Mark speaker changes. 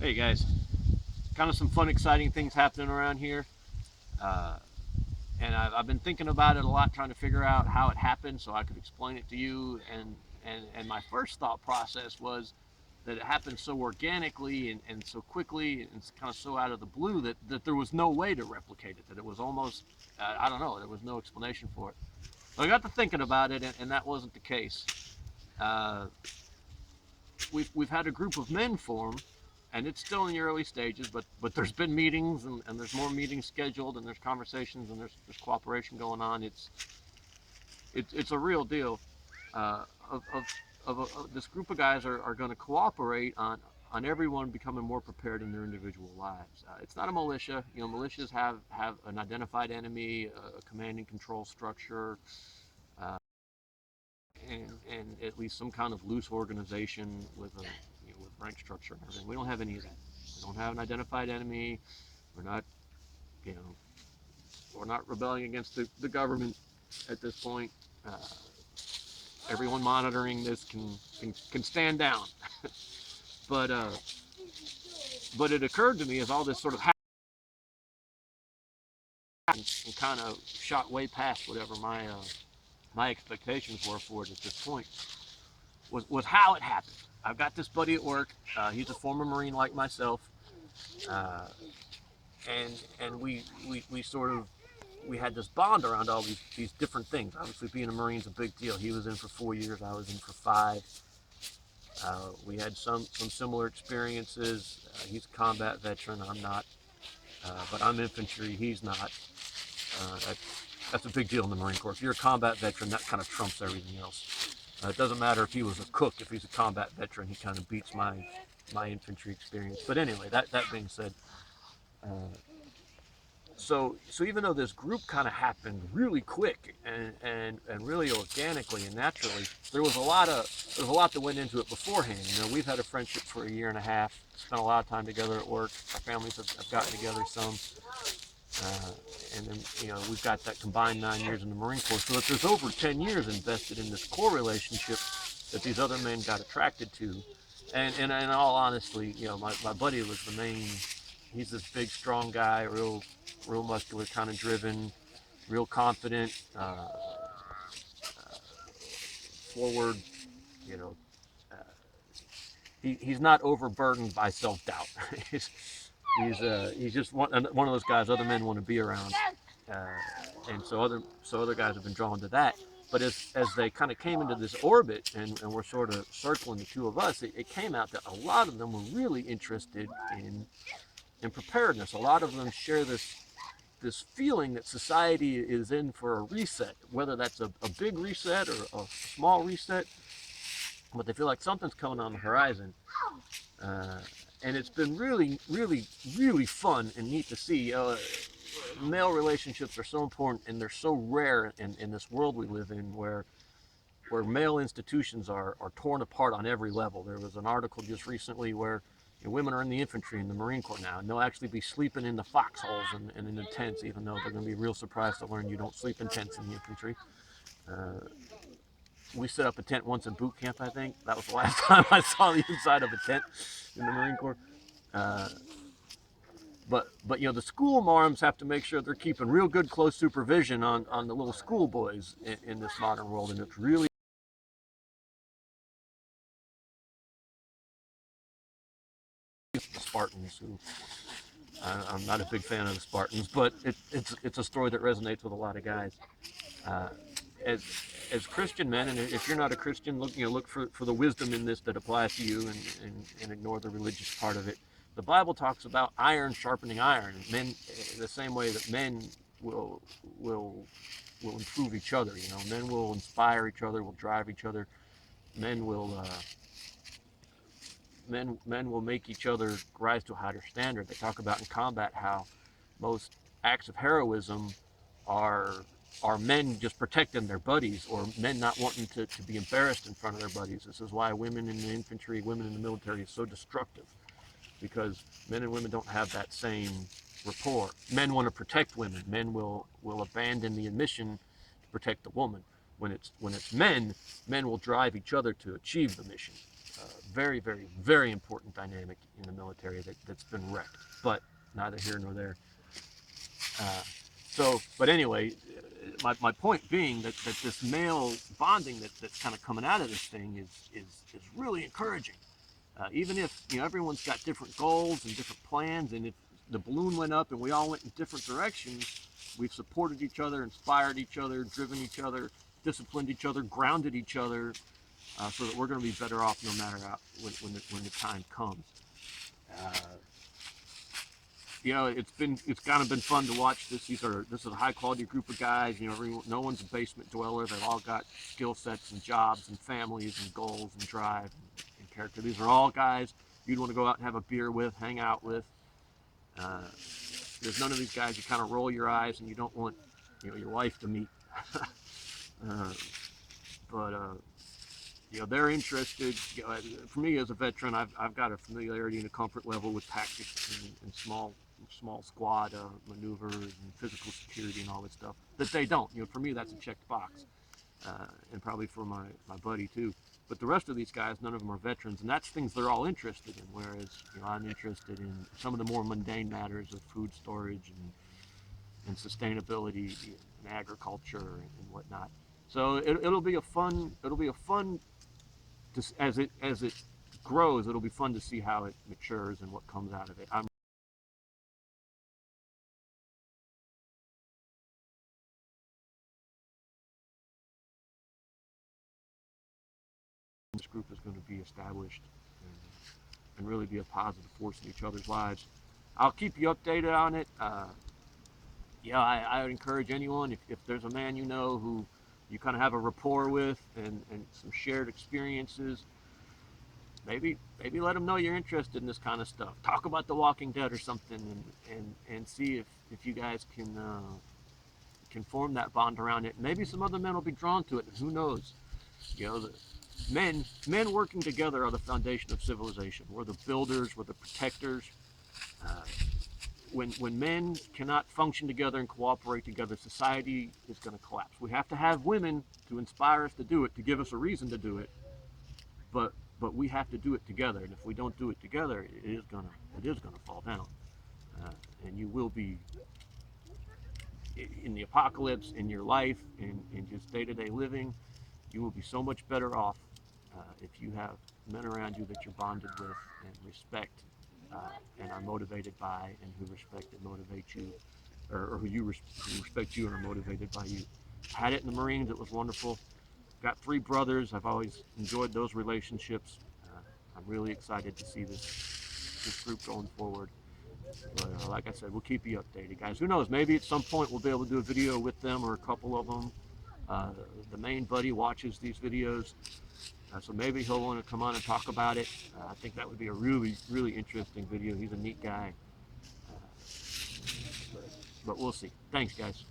Speaker 1: Hey guys, kind of some fun, exciting things happening around here. Uh, and I've been thinking about it a lot, trying to figure out how it happened so I could explain it to you. And my first thought process was that it happened so organically and so quickly and it's kind of so out of the blue that there was no way to replicate it, that it was almost, I don't know, there was no explanation for it. So I got to thinking about it, and that wasn't the case. Uh, we've had a group of men form, and it's still in the early stages. But there's been meetings, and there's more meetings scheduled, and there's conversations, and there's cooperation going on. It's a real deal. Uh, of this group of guys are going to cooperate on everyone becoming more prepared in their individual lives. It's not a militia. You know, militias have an identified enemy, a command and control structure, uh, and at least some kind of loose organization with a with rank structure and everything. We don't have any of that. We don't have an identified enemy. We're not you know we're not rebelling against the government at this point. Uh, Everyone monitoring this can stand down. but uh, but it occurred to me as all this sort of happened and kind of shot way past whatever my expectations were for it at this point was how it happened. I've got this buddy at work. He's a former Marine like myself, uh, and we sort of we had this bond around all these different things. Obviously, being a Marine's a big deal. He was in for 4 years. I was in for 5. We had some similar experiences. He's a combat veteran. I'm not, but I'm infantry. He's not. That, that's a big deal in the Marine Corps. If you're a combat veteran, that kind of trumps everything else. It doesn't matter if he was a cook. If he's a combat veteran, he kind of beats my infantry experience. But anyway, that being said, uh, so even though this group kind of happened really quick and really organically and naturally, there was a lot that went into it beforehand. You know, we've had a friendship for a year and a half, spent a lot of time together at work. Our families have gotten together some, uh, and then we've got that combined 9 years in the Marine Corps. So that there's over 10 years invested in this core relationship that these other men got attracted to. And in all honesty, my buddy was the main. He's this big, strong guy, real muscular, kind of driven, real confident, forward. You know, uh, he's not overburdened by self doubt. He's just one of those guys other men want to be around, uh, and so other guys have been drawn to that. But as they kind of came into this orbit and were sort of circling the two of us, it came out that a lot of them were really interested in preparedness. A lot of them share this feeling that society is in for a reset, whether that's a big reset or a small reset, but they feel like something's coming on the horizon. Uh, and it's been really, really, really fun and neat to see. Male relationships are so important and they're so rare in this world we live in where male institutions are torn apart on every level. There was an article just recently where women are in the infantry in the Marine Corps now, and they'll actually be sleeping in the foxholes and in the tents, even though they're going to be real surprised to learn you don't sleep in tents in the infantry. Uh, we set up a tent once in boot camp, I think. That was the last time I saw the inside of a tent in the Marine Corps. Uh, but the school marms have to make sure they're keeping real good close supervision on the little schoolboys in this modern world, and it's really the Spartans who I'm not a big fan of the Spartans, but it's a story that resonates with a lot of guys. Uh, as as Christian men, and if you're not a Christian, look for the wisdom in this that applies to you, and ignore the religious part of it. The Bible talks about iron sharpening iron, and men the same way that men will will will improve each other. Men will inspire each other, will drive each other. Men will men will make each other rise to a higher standard. They talk about in combat how most acts of heroism are are men just protecting their buddies, or men not wanting to be embarrassed in front of their buddies. This is why women in the infantry, women in the military is so destructive, because men and women don't have that same rapport. Men want to protect women. Men will abandon the mission to protect the woman. When it's men will drive each other to achieve the mission. very, very, very important dynamic in the military that's been wrecked, but neither here nor there. But anyway, my point being that this male bonding that's kind of coming out of this thing is really encouraging. Even if everyone's got different goals and different plans, and if the balloon went up and we all went in different directions, we've supported each other, inspired each other, driven each other, disciplined each other, grounded each other, so that we're going to be better off no matter when the time comes. It's kind of been fun to watch this. This is a high quality group of guys. No one's a basement dweller. They've all got skill sets and jobs and families and goals and drive and character. These are all guys you'd want to go out and have a beer with, hang out with. There's none of these guys you kind of roll your eyes and you don't want your wife to meet. But they're interested. For me as a veteran, I've got a familiarity and a comfort level with tactics and small squad maneuvers and physical security and all this stuff that they don't. For me, that's a checked box, and probably for my buddy too. But the rest of these guys, none of them are veterans, and that's things they're all interested in. Whereas I'm interested in some of the more mundane matters of food storage and sustainability and agriculture and whatnot. So it'll be a fun as it grows. It'll be fun to see how it matures and what comes out of it. This group is going to be established and really be a positive force in each other's lives. I'll keep you updated on it. I would encourage anyone, if there's a man who you kind of have a rapport with and some shared experiences, maybe let them know you're interested in this kind of stuff. Talk about The Walking Dead or something, and see if you guys can form that bond around it. Maybe some other men will be drawn to it. Who knows? Men working together are the foundation of civilization. We're the builders. We're the protectors. When men cannot function together and cooperate together, society is going to collapse. We have to have women to inspire us to do it, to give us a reason to do it. But we have to do it together, and if we don't do it together, it is gonna fall down, and you will be in the apocalypse, in your life, in just day-to-day living. You will be so much better off if you have men around you that you're bonded with and respect and are motivated by, and who respect and motivate you, or who respect you and are motivated by you. Had it in the Marines. It was wonderful. Got 3 brothers. I've always enjoyed those relationships. I'm really excited to see this group going forward. But like I said, we'll keep you updated, guys. Who knows? Maybe at some point we'll be able to do a video with them, or a couple of them. The main buddy watches these videos, so maybe he'll want to come on and talk about it. I think that would be a really, really interesting video. He's a neat guy. But we'll see. Thanks, guys.